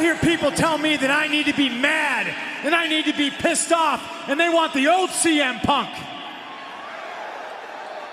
hear people tell me that I need to be mad and I need to be pissed off, and they want the old CM Punk.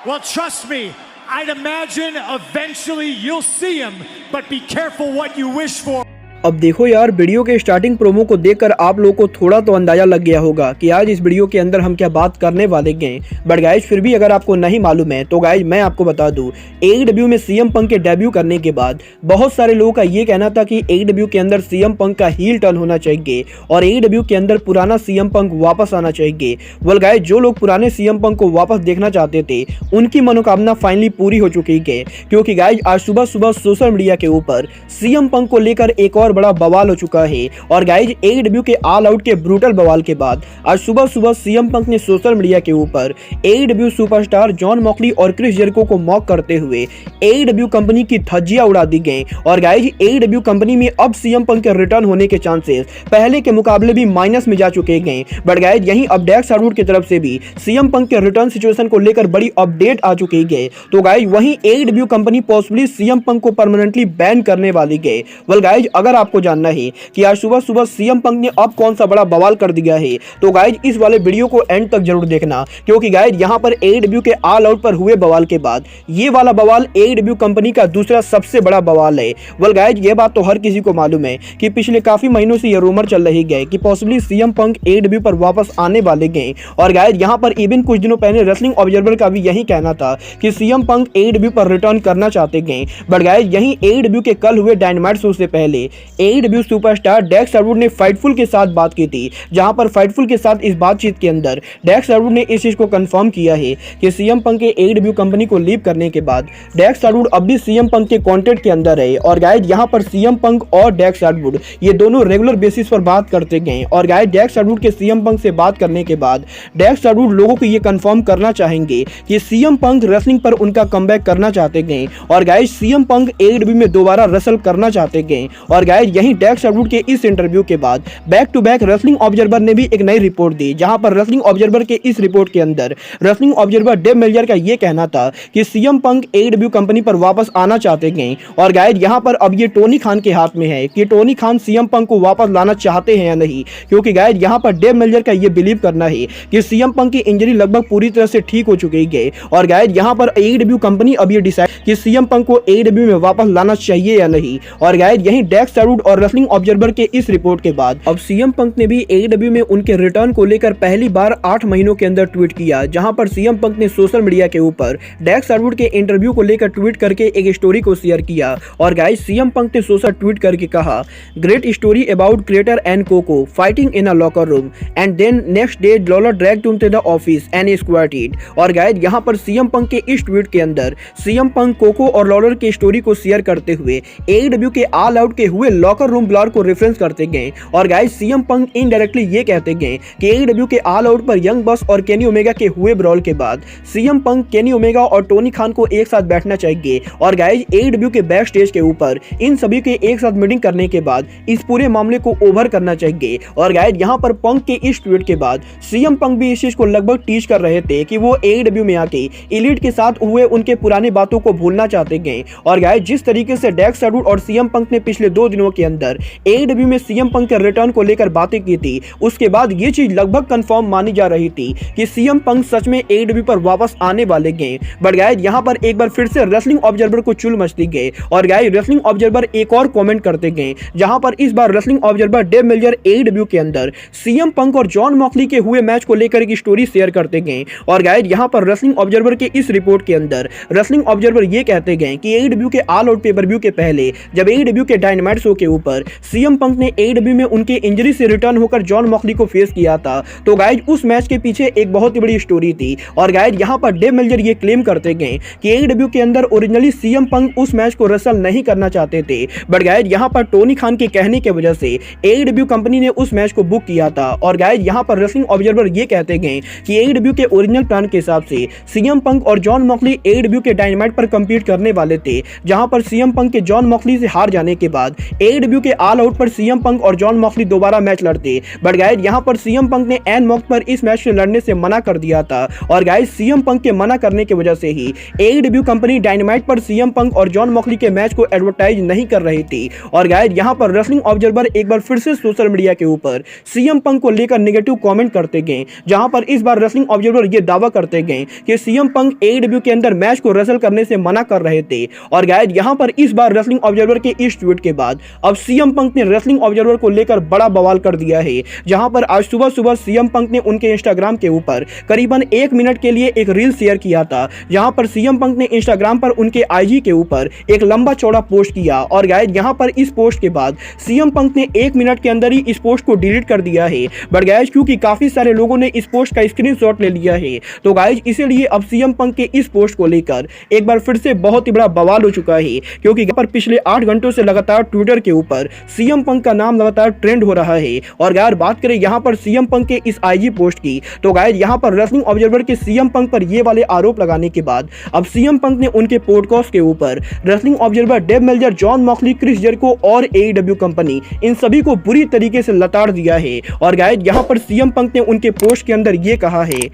Well, trust me, I'd imagine eventually you'll see him, but be careful what you wish for. अब देखो यार, video के starting promo को देखकर आप लोगों को थोड़ा तो अंदाजा लग गया होगा कि आज इस वीडियो के अंदर हम क्या बात करने वाले हैं। बट गाइज फिर भी अगर आपको नहीं मालूम है तो गाइज मैं आपको बता दूं, AEW में CM पंक के डेब्यू करने के बाद बहुत सारे लोगों का ये कहना था कि AEW के अंदर CM पंक का हील टर्न होना चाहिए और AEW के अंदर पुराना CM पंक वापस आना चाहिए। वेल गाइज, जो लोग पुराने CM पंक को वापस देखना चाहते थे उनकी मनोकामना फाइनली पूरी हो चुकी है, क्योंकि गाइज आज सुबह सुबह सोशल मीडिया के ऊपर CM पंक को लेकर एक और बड़ा बवाल हो चुका है। और गाइज AEW के ऑल आउट के ब्रूटल बवाल के बाद आज सुबह सुबह CM पंक ने सोशल मीडिया के ऊपर AEW सुपरस्टार जॉन मॉक्सली और क्रिस जेरिको को मॉक करते हुए AEW कंपनी की धज्जियां उड़ा दी गई। और गाइज AEW कंपनी में अब CM पंक के रिटर्न होने के चांसेस पहले के मुकाबले भी माइनस में जा चुके गए। बट गाइज यहीं अब डेक्स हार्डवुड की तरफ से भी CM पंक के रिटर्न सिचुएशन को लेकर बड़ी अपडेट आ चुकी है। तो गाइज वहीं AEW कंपनी पॉसिबली CM पंक को परमानेंटली बैन करने वाली है। वेल गाइज अगर आपको जानना है कि आज सुबह सुबह CM पंक ने अब कौन सा बड़ा बवाल कर दिया है तो गाइज इस वाले वीडियो को एंड तक जरूर देखना, क्योंकि गाइज यहां पर AEW के ऑल आउट पर हुए बवाल के बाद ये वाला बवाल AEW कंपनी का दूसरा सबसे बड़ा बवाल है। वेल गाइज ये बात तो हर किसी को मालूम है कि पिछले काफी महीनों से ये रूमर चल रही है कि पॉसिबली CM पंक AEW पर वापस आने वाले हैं। और गाइज यहां पर इवन कुछ दिनों पहले रेसलिंग ऑब्जर्वर का भी यही कहना था कि CM पंक AEW पर रिटर्न करना चाहते हैं। बट गाइज यहीं AEW के कल हुए डायनामाइट शो से पहले AEW सुपरस्टार डेक्स हार्डवुड ने फाइटफुल के साथ बात की थी, जहां पर फाइटफुल के साथ इस बातचीत के अंदर डेक्स हार्डवुड ने इस चीज को कंफर्म किया है कि CM पंक के AEW कंपनी को लीव करने के बाद डेक्स हार्डवुड अब भी CM पंक के कॉन्टेक्ट के अंदर है। और गाइज यहां पर CM पंक और डेक्स हार्डवुड ये दोनों रेगुलर बेसिस पर बात करते गए। और गाइज डेक्स हार्डवुड के CM पंक से बात करने के बाद डेक्स हार्डवुड लोगों को ये कंफर्म करना चाहेंगे कि CM पंक रेसलिंग पर उनका कमबैक करना चाहते गए। और गाइज CM पंक AEW में दोबारा रेसल करना चाहते गए। और गाइज यहीं डेक्स हार्डवुड के इस इंटरव्यू के बाद back to back wrestling observer ने भी एक नई रिपोर्ट दी, जहां पर रेसलिंग ऑब्जर्वर के इस रिपोर्ट के अंदर रेसलिंग ऑब्जर्वर डेव मेल्जर का यह कहना था कि CM पंक AEW कंपनी पर वापस आना चाहते हैं। और गाइज यहां पर अब ये टोनी खान के हाथ में है कि टोनी खान CM पंक को वापस लाना चाहते हैं या नहीं, क्योंकि गाइज यहां पर डेव मेल्जर का यह बिलीव करना है कि CM पंक की इंजरी लगभग पूरी तरह से ठीक हो चुकी है। और गाइज यहां पर AEW कंपनी अब ये डिसाइड कि CM पंक को AEW में वापस लाना चाहिए या नहीं। और गाइज यहीं डेक्स हार्डवुड और रेसलिंग ऑब्जर्वर के इस रिपोर्ट के बाद अब CM पंक ने भी AEW में उनके रिटर्न को लेकर पहली बार 8 महीनों के अंदर ट्वीट किया, जहां पर CM पंक ने सोशल मीडिया के ऊपर डेक्स हार्डवुड के इंटरव्यू को लेकर ट्वीट करके एक स्टोरी को शेयर किया। और गाइस CM पंक ने सोशल ट्वीट करके कहा, great story about creator and Coco fighting in a locker room and then next day Lawler dragged him to the office and squatted. और गाइस यहां पर CM पंक के इस ट्वीट के अंदर CM पंक कोको और लॉलर की स्टोरी को शेयर करते हुए AEW के ऑल आउट के हुए लॉकर रूम ब्लॉग को रेफरेंस करते गए। और गाइस CM पंक इनडायरेक्टली ये कहते गए कि AEW के ऑल आउट पर यंग बस और केनी ओमेगा के हुए ब्रॉल के बाद CM पंक, केनी ओमेगा और टोनी खान को एक साथ बैठना चाहिए। और गाइस AEW के बैक स्टेज के ऊपर इन सभी के एक साथ मीटिंग करने के बाद इस पूरे मामले को ओवर करना चाहिए। और गाइस यहाँ पर पंक के इस ट्वीट के बाद CM पंक भी इस चीज को लगभग टीच कर रहे थे कि वो AEW में आके एलीट के साथ हुए उनके पुराने बातों को भूलना चाहते गए। और गाइस जिस तरीके से डेक्स हार्डवुड और CM पंक ने पिछले 2 दिनों के अंदर AEW में CM पंक के रिटर्न को लेकर बातें की थी, उसके बाद ये चीज लगभग कंफर्म मानी जा रही थी कि CM पंक सच में AEW पर वापस आने वाले गए। बट गाइस यहाँ पर एक बार फिर से रेसलिंग ऑब्जर्वर को चुल मचती गए। और गाइस रेसलिंग ऑब्जर्वर एक और कमेंट करते गए, जहां पर इस बार wrestling observer Dave Meltzer AEW के अंदर CM पंक और जॉन मॉक्सली के हुए मैच को लेकर एक स्टोरी शेयर करते गए। और गाइस यहाँ पर रेसलिंग ऑब्जर्वर के इस रिपोर्ट के अंदर रेसलिंग ऑब्जर्वर ये कहते गए कि AEW के ऑल आउट पेपर व्यू के पहले जब AEW के डायनामाइट शो के ऊपर CM पंक ने AEW में उनके इंजरी से रिटर्न होकर जॉन मॉक्सली को फेस किया था, तो गाइज उस मैच के पीछे एक बहुत ही बड़ी स्टोरी थी। और गाइज यहाँ पर डेव मेल्जर ये क्लेम करते गए कि AEW के अंदर ओरिजिनली CM पंक उस मैच को रेसल नहीं करना चाहते थे, बट गाइज यहाँ पर टोनी खान के कहने की वजह से AEW कंपनी ने उस मैच को बुक किया था। और गाइज यहाँ पर रेसलिंग ऑब्जर्वर ये कहते गए कि AEW के ओरिजिनल प्लान के हिसाब से CM पंक और जॉन मॉक्सली AEW के डायनामाइट पर कम्पीट करने वाले थे, जहां पर CM पंक के जॉन मॉक्सली से हार जाने के बाद AEW के ऑल आउट पर CM पंक और जॉन मॉक्सली दोबारा मैच लड़ते, बट गाइस यहां पर CM पंक ने एन मौके पर इस मैच से लड़ने से मना कर दिया था और गाइस CM पंक के मना करने की वजह से ही AEW कंपनी डायनामाइट पर CM पंक और जॉन मॉक्सली के मैच को एडवर्टाइज नहीं कर रही थी। और गाइस यहां पर रेसलिंग ऑब्जर्वर एक बार फिर से सोशल मीडिया के ऊपर CM पंक को लेकर नेगेटिव कमेंट करते गए, जहां पर इस बार रेसलिंग ऑब्जर्वर ये दावा करते गए कि CM पंक AEW के अंदर मैच को रेसल करने से मना कर रहे थे। और गाइस यहां पर इस बार रेसलिंग ऑब्जर्वर के इस ट्वीट के बाद अब CM पंक ने रेसलिंग ऑब्जर्वर को लेकर बड़ा बवाल कर दिया है, जहां पर आज सुबह सुबह CM पंक ने उनके इंस्टाग्राम के ऊपर करीबन 1 मिनट के लिए एक रील शेयर किया था, जहां पर CM पंक ने इंस्टाग्राम पर उनके IG के ऊपर एक लंबा चौड़ा पोस्ट किया। और गाइस यहां पर इस पोस्ट के बाद CM पंक ने 1 मिनट के अंदर ही इस पोस्ट को डिलीट कर दिया है, बट गाइस क्योंकि काफी सारे लोगों ने इस पोस्ट का स्क्रीनशॉट ले लिया है, तो गाइस इसीलिए अब CM पंक के इस पोस्ट को लेकर एक बार फिर से बहुत ही बड़ा बवाल हो चुका है, क्योंकि यहाँ पर पिछले 8 घंटों से लगातार ट्विटर के ऊपर CM पंक का नाम लगातार ट्रेंड हो रहा है। और यार बात करें यहाँ पर CM पंक के इस IG पोस्ट की, तो गाइस यहाँ पर रेसलिंग ऑब्जर्वर के CM पंक पर ये वाले आरोप लगाने के बाद अब CM पंक ने उनके पॉडकास्ट के ऊपर wrestling observer Dave Meltzer, Jon Moxley, Chris Jericho और AEW कंपनी इन सभी को बुरी तरीके से लताड़ दिया है। और गाइस यहाँ पर CM पंक ने उनके पोस्ट के अंदर ये कहा है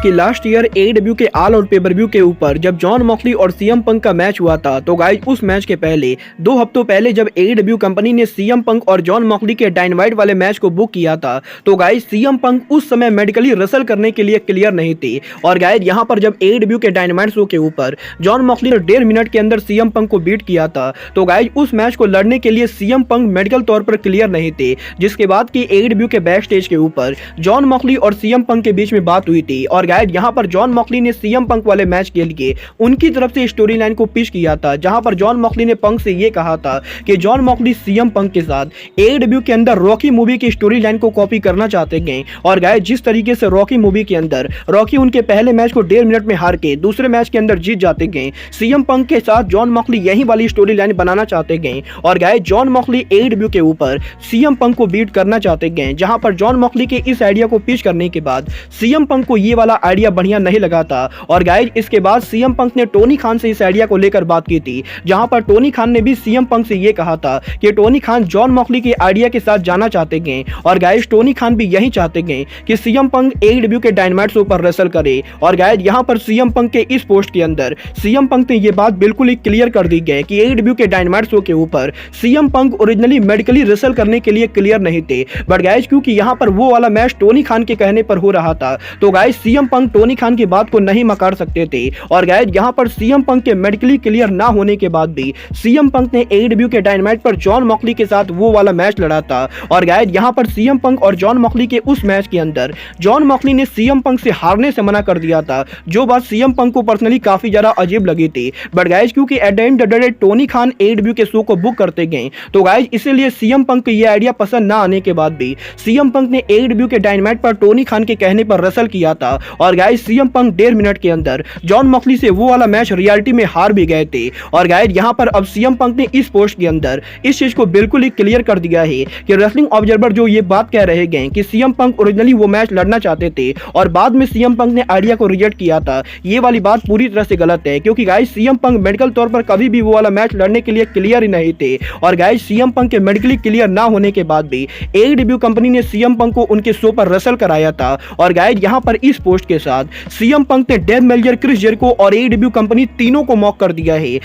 कि लास्ट ईयर AEW के ऑल आउट पेपर-व्यू के ऊपर जब जॉन मॉक्सली और CM पंक का मैच हुआ था, तो गाइस उस मैच के पहले 2 हफ्तों पहले जब AEW कंपनी ने CM पंक और जॉन मॉक्सली के डायनामाइट वाले मैच को बुक किया था, तो गाइस CM पंक उस समय मेडिकली रेसल करने के लिए क्लियर नहीं थे। और गाइस यहां पर जब AEW के डायनामाइट शो के ऊपर जॉन मॉक्सली ने 1.5 मिनट के अंदर CM पंक को बीट किया था, तो गाइस उस मैच को लड़ने के लिए CM पंक मेडिकल तौर पर क्लियर नहीं थे, जिसके बाद कि AEW के बैक स्टेज के ऊपर जॉन मॉक्सली और CM पंक के बीच में बात हुई थी। और गाइस यहां पर जॉन मॉक्सली ने CM पंक वाले मैच के लिए उनकी तरफ से स्टोरी लाइन को पिच किया था, जहां पर जॉन मॉक्सली ने पंक से ये कहा था कि जॉन मॉक्सली CM पंक के साथ AEW के अंदर रॉकी मूवी की स्टोरी लाइन को कॉपी करना चाहते हैं। और गाइस जिस तरीके से रॉकी मूवी के अंदर रॉकी उनके पहले मैच को 1.5 मिनट में हार के दूसरे मैच के अंदर जीत जाते हैं, CM पंक के साथ जॉन मॉक्सली यही वाली स्टोरी लाइन बनाना चाहते हैं। और गाइस जॉन मॉक्सली AEW के ऊपर CM पंक को बीट करना चाहते हैं, जहां पर जॉन मॉक्सली के इस आइडिया को पिच करने के बाद CM पंक को ये वाला आइडिया बढ़िया नहीं लगा था। और गाइस इसके बाद CM पंक ने टोनी खान से इस आइडिया को लेकर बात की थी, जहां पर टोनी खान ने भी CM पंक से ये कहा था कि टोनी खान जॉन मॉक्सली के आइडिया के साथ जाना चाहते हैं। और गाइस टोनी खान भी यही चाहते हैं कि CM पंक AEW के डायनामाइट शो पर रेसल करे। और गाइस यहां पर CM पंक के इस पोस्ट के अंदर CM पंक ने ये बात बिल्कुल ही क्लियर कर दी है कि AEW के डायनामाइट शो के ऊपर CM पंक ओरिजिनली मेडिकली रेसल करने के लिए क्लियर नहीं थे, बट गाइस क्योंकि यहां पर वो वाला मैच टोनी खान के कहने पर हो रहा था, तो गाइस CM पंक टोनी खान की बात को नहीं मकार सकते थे। और गाइस यहां पर CM पंक के मेडिकली क्लियर ना होने के बाद भी CM पंक ने AEW के डायनामाइट पर जॉन मॉक्सली के साथ वो वाला मैच लड़ा था। और गाइस यहां पर CM पंक और जॉन मॉक्सली के उस मैच के अंदर जॉन मॉक्सली ने CM पंक से हारने से मना कर दिया था, जो बात CM पंक को पर्सनली काफी ज्यादा अजीब लगी थी। बट गाइस क्योंकि at the end of the day Tony Khan AEW के शो को बुक करते गए, तो गाइस इसीलिए CM पंक को यह आइडिया पसंद ना आने के बाद भी CM पंक ने AEW के डायनामाइट पर टोनी खान के कहने पर रेसल किया था। और गाइस CM पंक 1.5 मिनट के अंदर जॉन मॉक्सली से वो वाला मैच रियलिटी में हार भी गए थे। और गाइस यहां पर अब CM पंक ने इस पोस्ट के अंदर इस चीज को बिल्कुल ही क्लियर कर दिया है कि रेसलिंग ऑब्जर्वर जो ये बात कह रहे हैं कि CM पंक ओरिजिनली वो मैच लड़ना चाहते थे और बाद में CM पंक ने आइडिया को रिजेक्ट किया था, ये वाली बात पूरी तरह से गलत है, क्योंकि गाइस CM पंक मेडिकल तौर पर कभी भी वो वाला मैच लड़ने के लिए क्लियर ही नहीं थे। और गाइस CM पंक के मेडिकली क्लियर ना होने के बाद भी AEW कंपनी ने CM पंक को उनके शो पर रेसल कराया था। और गाइस यहां पर इस पोस्ट के साथ CM पंक ने डेव मेल्जर, क्रिस जेरिको और AEW कंपनी तीनों को मॉक कर दिया है।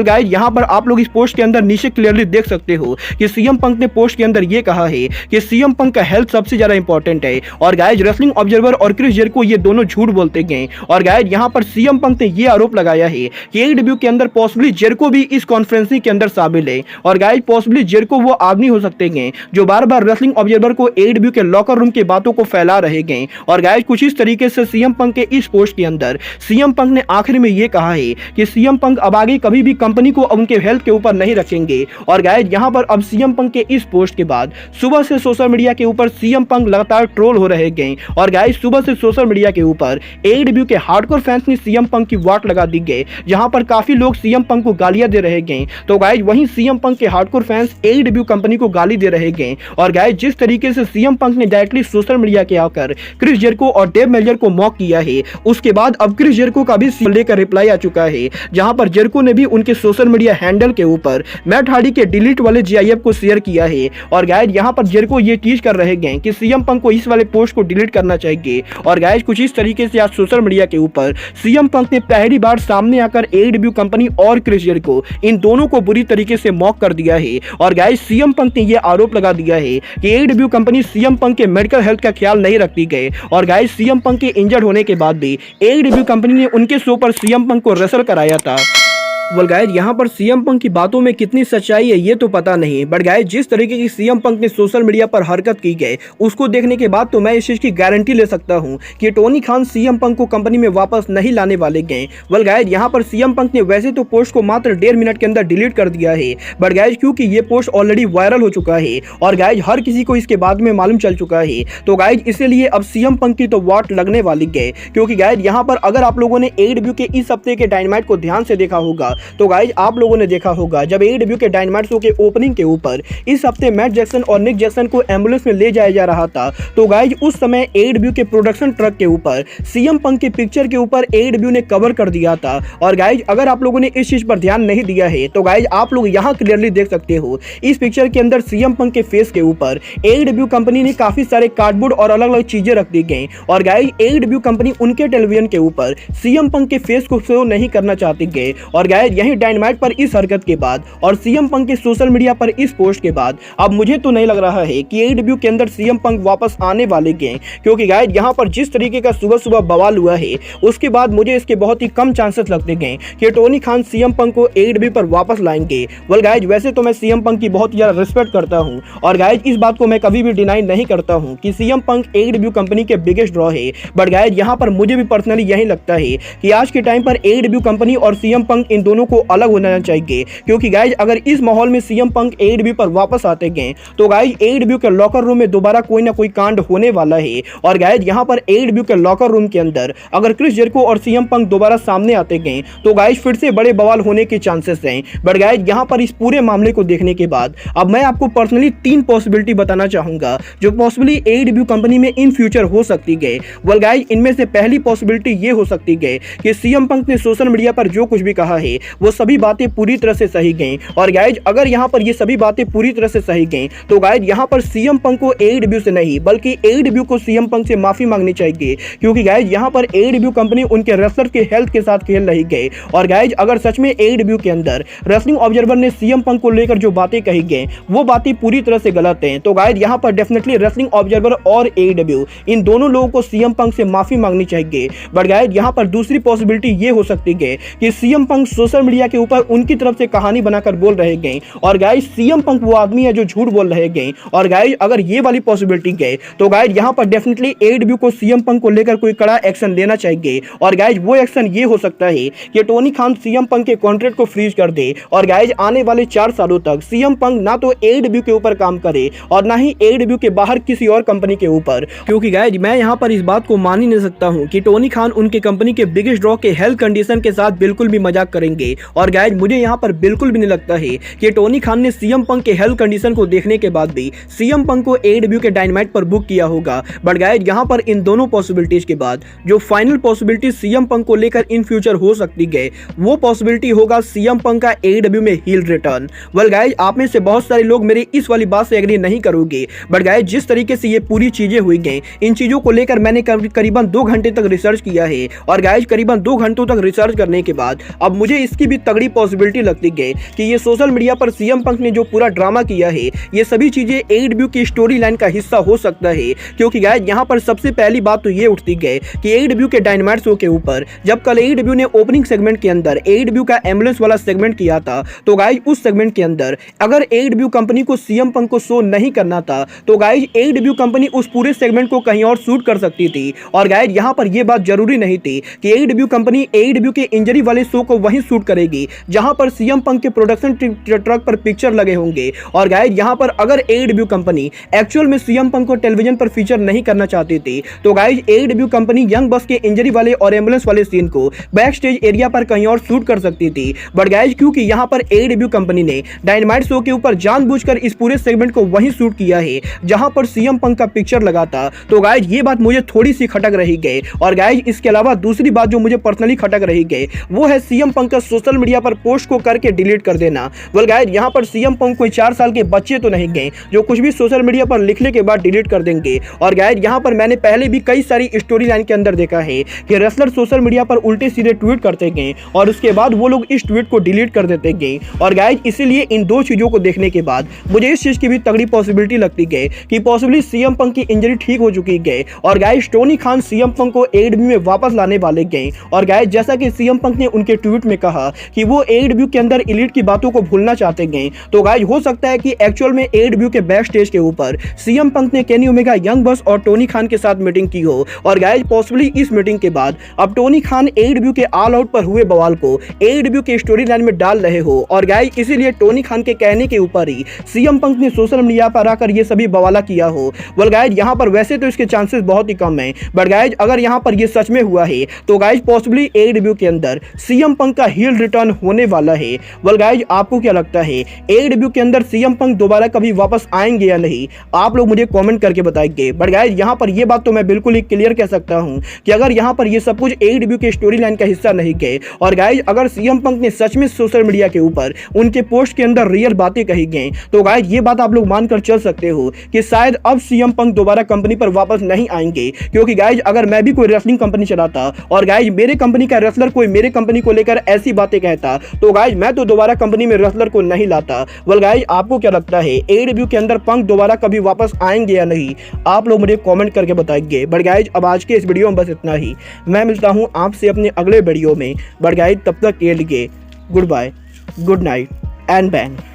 गाइस यहां पर आप लोग इस पोस्ट के अंदर नीचे क्लियरली देख सकते हो कि CM पंक ने पोस्ट के अंदर ये कहा है कि CM पंक का हेल्थ सबसे ज्यादा इंपॉर्टेंट है। और गाइस रेसलिंग ऑब्जर्वर और क्रिस जेरिको ये दोनों झूठ बोलते हैं। और गाइस यहां पर CM पंक ने ये आरोप लगाया है कि AEW के अंदर पॉसिबली जेरिको भी इस कॉन्फ्रेंसिंग के अंदर शामिल है। और गाइस पॉसिबली जेरिको वो आदमी हो सकते हैं जो बार बार रेसलिंग ऑब्जर्वर को AEW के लॉकर रूम के बातों को फैला रहे हैं। और गाइस कुछ इस तरीके से CM पंक के इस पोस्ट के अंदर CM पंक ने आखिर में ये कहा है कि CM पंक अब आगे कभी भी कंपनी को उनके हेल्थ के ऊपर नहीं रखेंगे। और गाइस यहां पर अब CM पंक के इस पोस्ट के बाद सुबह से सोशल मीडिया के ऊपर CM पंक लगातार ट्रोल हो रहे हैं। और गाइस सुबह से सोशल मीडिया के ऊपर AEW के हार्डकोर फैंस ने CM पंक की वाट लगा दी गई, जहां पर काफी लोग CM पंक को गालियां दे रहे हैं। तो गाइस वहीं CM पंक के हार्डकोर फैंस AEW कंपनी को गाली दे रहे हैं। और गाइस जिस तरीके से CM पंक ने डायरेक्टली सोशल मीडिया के आकर क्रिस जेरिको और डेव मेल्जर को मॉक किया है, उसके बाद अब क्रिस जेरिको का भी लेकर रिप्लाई आ चुका है, जहां पर जेरिको ने भी उनके सोशल मीडिया हैंडल के ऊपर मैट हार्डी के डिलीट वाले जीआईएफ को शेयर किया है। और गाइस यहां पर जेरिको ये टीज कर रहे हैं कि सीएम पंक को इस वाले पोस्ट को डिलीट करना चाहिए। और गाइस कुछ इस तरीके से आज सोशल मीडिया के ऊपर सीएम पंक ने पहली बार सामने आकर एडब्ल्यू कंपनी और क्रिस जेरिको इन दोनों को बुरी तरीके से मॉक कर दिया है। और गाइस सीएम पंक ने यह आरोप लगा दिया है कि एडब्ल्यू कंपनी सीएम पंक के मेडिकल हेल्थ का ख्याल नहीं रखती गई। और गाइस सीएम पंक के इंजर्ड होने के बाद भी एडब्ल्यू कंपनी ने उनके शो पर सीएम पंक को रेसल कराया था। वेल गाइस यहाँ पर सीएम पंक की बातों में कितनी सच्चाई है ये तो पता नहीं, बट गाइस जिस तरीके की सीएम पंक ने सोशल मीडिया पर हरकत की गई उसको देखने के बाद तो मैं इस चीज की गारंटी ले सकता हूँ कि टोनी खान सीएम पंक को कंपनी में वापस नहीं लाने वाले गए। वेल गाइस यहाँ पर सीएम पंक ने वैसे तो पोस्ट को मात्र 1.5 मिनट के अंदर डिलीट कर दिया है, बट गाइस क्योंकि ये पोस्ट ऑलरेडी वायरल हो चुका है और गाइस हर किसी को इसके बाद में मालूम चल चुका है, तो गाइस इसीलिए अब सीएम पंक की तो वाट लगने वाली गए। क्योंकि गाइस यहाँ पर अगर आप लोगों ने एडब्ल्यू के इस हफ्ते के डायनामाइट को ध्यान से देखा होगा तो गाइस आप लोगों ने देखा होगा जब एडब्ल्यू के डायनामाइट शो के ओपनिंग के ऊपर इस हफ्ते मैट जैक्सन और निक जैक्सन को एम्बुलेंस में ले जाया जा रहा था, तो गाइस उस समय एडब्ल्यू के प्रोडक्शन ट्रक के ऊपर सीएम पंक के पिक्चर के ऊपर एडब्ल्यू ने कवर कर दिया था। और गाइस अगर आप लोगों ने इस चीज पर ध्यान नहीं दिया है तो गाइस आप लोग यहां क्लियरली देख सकते हो इस पिक्चर के अंदर सीएम पंक के फेस के ऊपर एडब्ल्यू कंपनी ने काफी सारे कार्डबोर्ड और अलग अलग चीजें रख दी गई। और गाइस एडब्ल्यू कंपनी उनके टेलीविजन के ऊपर सीएम पंक के फेस को शो नहीं करना चाहती गए। और गाइस यही डायनामाइट पर इस हरकत के बाद और सीएम पंक के सोशल मीडिया पर इस पोस्ट के बाद अब मुझे तो नहीं लग रहा है कि एडब्ल्यू के अंदर सीएम पंक वापस आने वाले गए। क्योंकि गाइस यहां पर जिस तरीके का सुबह सुबह बवाल हुआ है उसके बाद मुझे इसके बहुत ही कम चांसेस लगते गए कि टोनी खान सीएम पंक को एडब्ल्यू पर वापस लाएंगे। वेल गाइस वैसे तो मैं सीएम पंक की बहुत ज्यादा रिस्पेक्ट करता हूं और गाइस इस बात को मैं कभी भी डिनाई नहीं करता हूं कि सीएम पंक एडब्ल्यू कंपनी के बिगेस्ट ड्रॉ है, बट गाइस यहां पर मुझे भी पर्सनली यही लगता है कि आज के टाइम पर एडब्ल्यू कंपनी और सीएम पंक इन दोनों को अलग होना चाहिए। क्योंकि गाइस अगर इस माहौल में सीएम पंक एडब्ल्यू पर वापस आते गए तो गाइस एडब्ल्यू के लॉकर रूम में दोबारा कोई ना कोई कांड होने वाला है। और गाइस यहां पर एडब्ल्यू के लॉकर रूम के अंदर अगर क्रिस जेरिको और सीएम पंक दोबारा सामने आते गए तो गाइस फिर से बड़े बवाल होने के चांसेस हैं। बट गाइस यहां पर इस पूरे मामले को देखने के बाद अब मैं आपको पर्सनली 3 पॉसिबिलिटी बताना चाहूंगा जो पॉसिबली एडब्ल्यू कंपनी में इन फ्यूचर हो सकती है। वेल गाइस इनमें से पहली पॉसिबिलिटी ये हो सकती है कि सीएम पंक ने सोशल मीडिया पर जो कुछ भी कहा है वो सभी बातें पूरी तरह से सही गई। और गाइस अगर यहां पर ये सभी बातें पूरी तरह से सही गई तो गाइस यहां पर सीएम पंक को एडब्ल्यू से नहीं बल्कि एडब्ल्यू को सीएम पंक से माफी मांगनी चाहिए। क्योंकि गाइस यहां पर एडब्ल्यू कंपनी उनके रेसलर के हेल्थ के साथ खेल रही गई। और गाइस अगर सच में एडब्ल्यू के अंदर रेसलिंग ऑब्जर्वर ने सीएम पंक को लेकर जो बातें कही गई वो बातें पूरी तरह से गलत हैं, तो गाइस यहां पर डेफिनेटली रेसलिंग ऑब्जर्वर और एडब्ल्यू इन दोनों लोगों को सीएम पंक से माफी मांगनी चाहिए। बट गाइस यहां पर दूसरी पॉसिबिलिटी ये हो सकती है कि सीएम पंक सोशल मीडिया के ऊपर उनकी तरफ से कहानी बनाकर बोल रहे गए और गाइस सीएम पंक वो आदमी है जो झूठ बोल रहे गए। और गाइस अगर ये वाली पॉसिबिलिटी गए तो गाइस यहां पर डेफिनेटली एडब्ल्यू को सीएम पंक को लेकर कोई कड़ा एक्शन लेना चाहिए। और गाइस वो एक्शन ये हो सकता है कि टोनी खान सीएम पंक के कॉन्ट्रैक्ट को फ्रीज कर दे और गाइस आने वाले 4 सालों तक सीएम पंक ना तो एडब्ल्यू के ऊपर काम करे और ना ही एडब्ल्यू के बाहर किसी और कंपनी के ऊपर। क्योंकि गाइस मैं यहां पर इस बात को मान ही नहीं सकता हूं कि टोनी खान उनके कंपनी के बिगेस्ट ड्रॉ के हेल्थ कंडीशन के साथ बिल्कुल भी मजाक करेंगे। और गाइस मुझे यहां पर बिल्कुल भी नहीं लगता है कि टोनी खान ने सीएम पंक के हेल्थ कंडीशन को देखने के बाद भी सीएम पंक को एडब्ल्यू के डायनामाइट पर बुक किया होगा। बट गाइस यहां पर इन दोनों पॉसिबिलिटीज के बाद जो फाइनल पॉसिबिलिटी सीएम पंक को लेकर इन फ्यूचर हो सकती है वो पॉसिबिलिटी होगा सीएम पंक का एडब्ल्यू में हील रिटर्न। वेल गाइस आप में से बहुत सारे लोग मेरी इस वाली बात से एग्री नहीं करोगे, बट गाइस जिस तरीके से ये पूरी चीजें हुई गई इन चीजों को लेकर मैंने करीबन 2 घंटे तक रिसर्च किया है। और गाइस करीबन 2 घंटों तक रिसर्च करने के बाद अब मुझे इसकी भी तगड़ी पॉसिबिलिटी लगती है कि ये सोशल मीडिया पर सीएम पंक ने जो पूरा ड्रामा किया है ये सभी चीजें एडब्ल्यू की स्टोरी लाइन का हिस्सा हो सकता है। क्योंकि गाइस यहाँ पर सबसे पहली बात तो ये उठती है कि एडब्ल्यू के डायनामाइट शो के ऊपर जब कल एडब्ल्यू ने ओपनिंग सेगमेंट के अंदर एडब्ल्यू का एम्बुलेंस वाला सेगमेंट किया था तो गाइस उस सेगमेंट के अंदर अगर एडब्ल्यू कंपनी को सीएम पंक को शो नहीं करना था तो गाइस एडब्ल्यू कंपनी उस पूरे सेगमेंट को कहीं और शूट कर सकती थी। और गाइस यहाँ पर यह बात जरूरी नहीं थी कि एडब्ल्यू कंपनी एडब्ल्यू के इंजरी वाले शो को वहीं शूट शूट करेगी जहां पर सीएम पंक के प्रोडक्शन ट्रक पर पिक्चर लगे होंगे। और गाइज यहां पर अगर एडब्ल्यू कंपनी एक्चुअल में सीएम पंक को टेलीविजन पर फीचर नहीं करना चाहती थी तो गाइज एडब्ल्यू कंपनी यंग बस के इंजरी वाले और एम्बुलेंस वाले सीन को बैक स्टेज एरिया पर कहीं और शूट कर सकती थी। बट गाइज क्योंकि यहां पर एडब्ल्यू कंपनी ने डायनामाइट शो के ऊपर जानबूझकर इस पूरे सेगमेंट को वहीं शूट किया है जहां पर सीएम पंक का पिक्चर लगा था, तो गाइज ये बात मुझे थोड़ी सी खटक रही गई। और गाइज इसके अलावा दूसरी बात जो मुझे पर्सनली खटक रही गई वो है सीएम पंक का सोशल मीडिया पर पोस्ट को करके डिलीट कर देना। वेल गाइज यहां पर सीएम पंक कोई 4 साल के बच्चे तो नहीं गए जो कुछ भी सोशल मीडिया पर लिखने के बाद डिलीट कर देंगे। और गाइज यहां पर मैंने पहले भी कई सारी स्टोरी लाइन के अंदर देखा है कि रेसलर सोशल मीडिया पर उल्टे सीधे ट्वीट करते गए और उसके बाद वो लोग इस ट्वीट को डिलीट कर देते गए। और गाइज इसीलिए इन दो चीजों को देखने के बाद मुझे इस चीज की भी तगड़ी पॉसिबिलिटी लगती गई कि पॉसिबली सीएम पंक की इंजरी ठीक हो चुकी गई और guys Tony Khan CM Punk को एडब्ल्यू में वापस लाने वाले गए। और गाइज जैसा कि सीएम पंक ने उनके ट्वीट में कहा कि वो एडब्ल्यू के अंदर एलीट की बातों को भूलना चाहते गए, तो गाइज हो सकता है कि एक्चुअल में एडब्ल्यू के बैक स्टेज के ऊपर सीएम पंक ने केनी ओमेगा, यंग बस और टोनी खान के साथ मीटिंग की हो। और गाइज पॉसिबली इस मीटिंग के बाद अब टोनी खान एडब्ल्यू के ऑल आउट पर हुए बवाल को एडब्ल्यू के स्टोरी लाइन में डाल रहे हो। और गाइज इसीलिए टोनी खान के कहने के ऊपर ही सीएम पंक ने सोशल मीडिया पर आकर ये सभी बवाला किया हो। वेल गाइज यहाँ पर वैसे तो इसके चांसेस बहुत ही कम है, बट गाइज अगर यहाँ पर ये सच में हुआ है तो गाइज पॉसिबली एडब्ल्यू के अंदर सीएम पंक का हील रिटर्न होने वाला है। वेल गाइज आपको क्या लगता है एडब्ल्यू के अंदर सीएम पंक दोबारा कभी वापस आएंगे या नहीं? आप लोग मुझे कमेंट करके बताएंगे। बट गाइज यहाँ पर ये बात तो मैं बिल्कुल ही क्लियर कह सकता हूँ कि अगर यहाँ पर ये सब कुछ एडब्ल्यू के स्टोरी लाइन का हिस्सा नहीं गए और गाइज अगर सीएम पंक ने सच में सोशल मीडिया के ऊपर उनके पोस्ट के अंदर रियल बातें कही गई तो गाइज ये बात आप लोग मानकर चल सकते हो कि शायद अब सीएम पंक दोबारा कंपनी पर वापस नहीं आएंगे। क्योंकि गाइज अगर मैं भी कोई रेसलिंग कंपनी चलाता और गाइज मेरे कंपनी का रेसलर कोई मेरे कंपनी को लेकर ऐसी बातें कहता तो गाइज मैं तो दोबारा कंपनी में रेसलर को नहीं लाता। वेल गाइज आपको क्या लगता है एडब्ल्यू के अंदर पंक दोबारा कभी वापस आएंगे या नहीं? आप लोग मुझे कमेंट करके बताएंगे। बट गाइज अब आज के इस वीडियो में बस इतना ही। मैं मिलता हूं आपसे अपने अगले वीडियो में। बट गाइज तब तक के लिए goodbye, good night and bang.